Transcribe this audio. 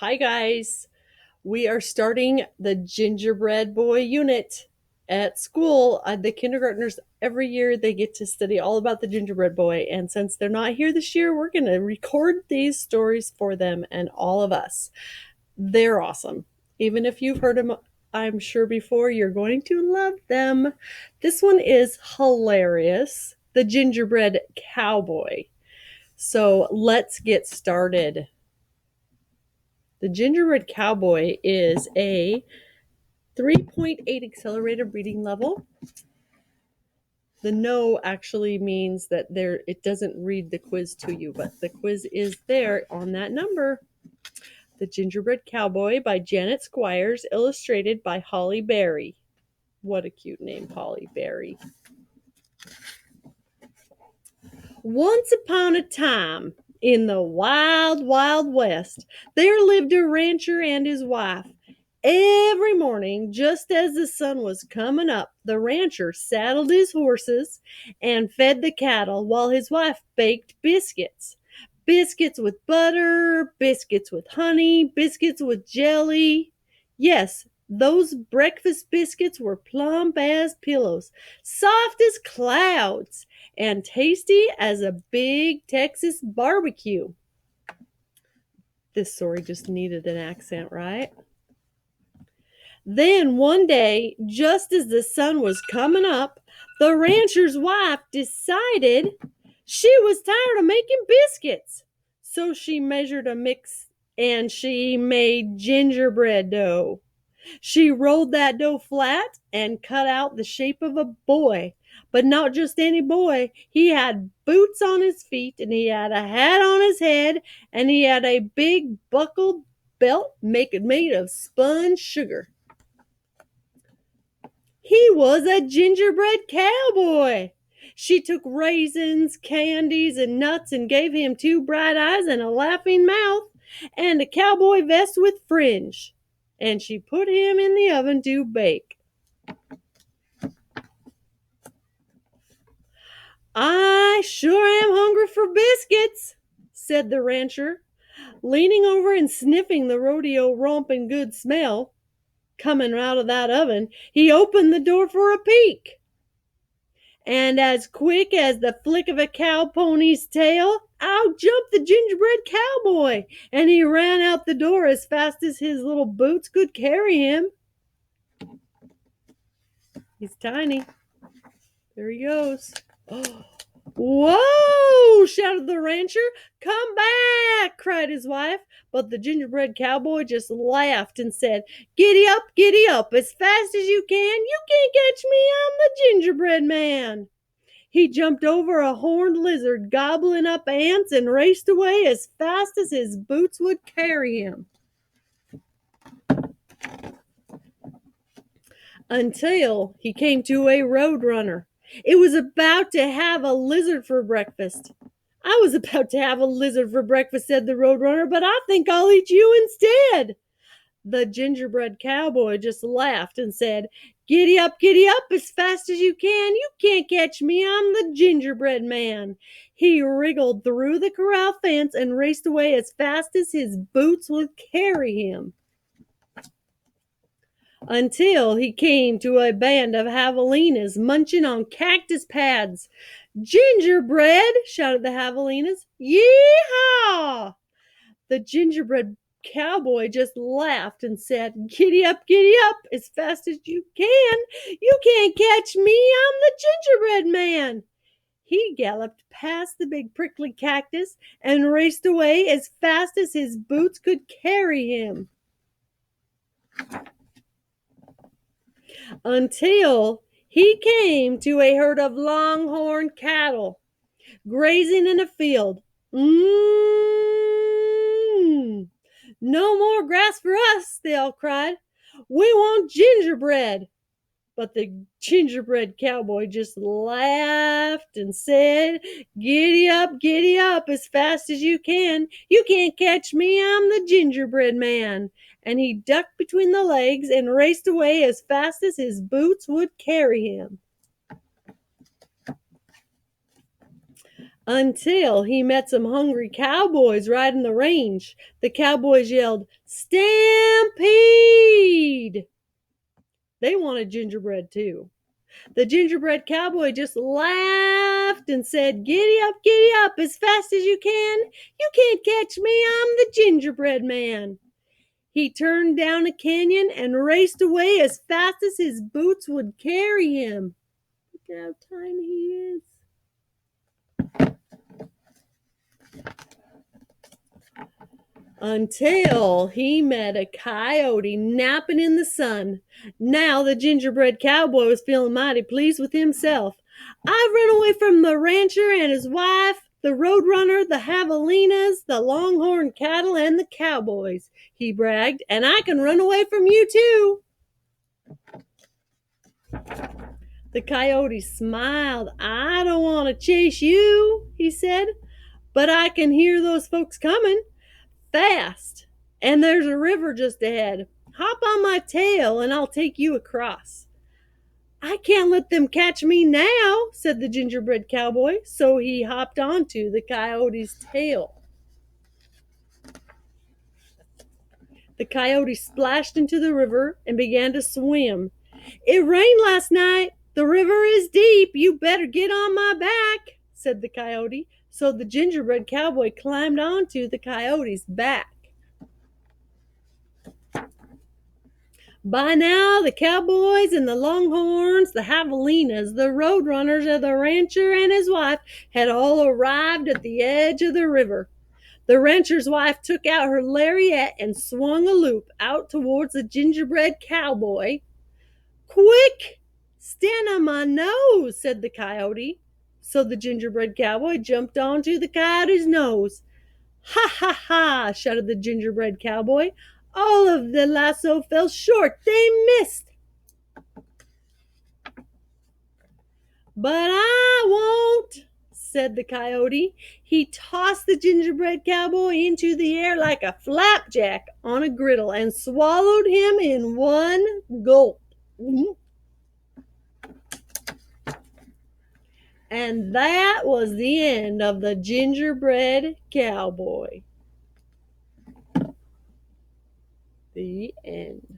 Hi, guys. We are starting the Gingerbread Boy unit at school. The kindergartners, every year, they get to study all about the Gingerbread Boy. And since they're not here this year, we're going to record these stories for them and all of us. They're awesome. Even if you've heard them, I'm sure before, you're going to love them. This one is hilarious. The Gingerbread Cowboy. So let's get started. The Gingerbread Cowboy is a 3.8 accelerated reading level. The no actually means that it doesn't read the quiz to you, but the quiz is there on that number. The Gingerbread Cowboy by Janet Squires, illustrated by Holly Berry. What a cute name, Holly Berry. Once upon a time, in the wild, wild west, there lived a rancher and his wife. Every morning, just as the sun was coming up, the rancher saddled his horses and fed the cattle while his wife baked biscuits. Biscuits with butter, biscuits with honey, biscuits with jelly. Yes, those breakfast biscuits were plump as pillows, soft as clouds, and tasty as a big Texas barbecue. This story just needed an accent, right? Then one day, just as the sun was coming up, the rancher's wife decided she was tired of making biscuits. So she measured a mix and she made gingerbread dough. She rolled that dough flat and cut out the shape of a boy. But not just any boy. He had boots on his feet, and he had a hat on his head, and he had a big buckled belt made of spun sugar. He was a gingerbread cowboy. She took raisins, candies, and nuts and gave him two bright eyes and a laughing mouth and a cowboy vest with fringe. And she put him in the oven to bake. I sure am hungry for biscuits, said the rancher, leaning over and sniffing the rodeo romping good smell coming out of that oven. He opened the door for a peek. And as quick as the flick of a cow pony's tail, out jumped the gingerbread cowboy, and he ran out the door as fast as his little boots could carry him. He's tiny. There he goes. Oh. Whoa! Shouted the rancher. Come back! Cried his wife. But the gingerbread cowboy just laughed and said, giddy up, as fast as you can. You can't catch me, I'm the gingerbread man. He jumped over a horned lizard, gobbling up ants, and raced away as fast as his boots would carry him. Until he came to a roadrunner. It was about to have a lizard for breakfast. I was about to have a lizard for breakfast, said the roadrunner, but I think I'll eat you instead. The gingerbread cowboy just laughed and said, giddy up, as fast as you can. You can't catch me, I'm the gingerbread man. He wriggled through the corral fence and raced away as fast as his boots would carry him. Until he came to a band of javelinas munching on cactus pads. Gingerbread, shouted the javelinas. Yeehaw! The gingerbread cowboy just laughed and said, giddy up, as fast as you can. You can't catch me, I'm the gingerbread man. He galloped past the big prickly cactus and raced away as fast as his boots could carry him. Until he came to a herd of longhorn cattle grazing in a field. No more grass for us, they all cried. We want gingerbread. But the gingerbread cowboy just laughed and said, giddy up, as fast as you can. You can't catch me, I'm the gingerbread man. And he ducked between the legs and raced away as fast as his boots would carry him. Until he met some hungry cowboys riding the range. The cowboys yelled, Stampede! They wanted gingerbread too. The gingerbread cowboy just laughed and said, giddy up as fast as you can. You can't catch me, I'm the gingerbread man. He turned down a canyon and raced away as fast as his boots would carry him. Look how tiny he is. Until he met a coyote napping in the sun. Now the gingerbread cowboy was feeling mighty pleased with himself. I've run away from the rancher and his wife, the roadrunner, the javelinas, the longhorn cattle, and the cowboys, he bragged, and I can run away from you too. The coyote smiled. I don't want to chase you, he said, but I can hear those folks coming fast, and there's a river just ahead. Hop on my tail and I'll take you across. I can't let them catch me now, said the gingerbread cowboy, so he hopped onto the coyote's tail. The coyote splashed into the river and began to swim. It rained last night. The river is deep. You better get on my back, said the coyote. So the gingerbread cowboy climbed onto the coyote's back. By now, the cowboys and the longhorns, the javelinas, the roadrunners, and the rancher and his wife had all arrived at the edge of the river. The rancher's wife took out her lariat and swung a loop out towards the gingerbread cowboy. Quick! Stand on my nose, said the coyote. So the gingerbread cowboy jumped onto the coyote's nose. Ha ha ha, shouted the gingerbread cowboy. All of the lasso fell short. They missed. But I won't, said the coyote. He tossed the gingerbread cowboy into the air like a flapjack on a griddle and swallowed him in one gulp. And that was the end of the gingerbread cowboy. The end.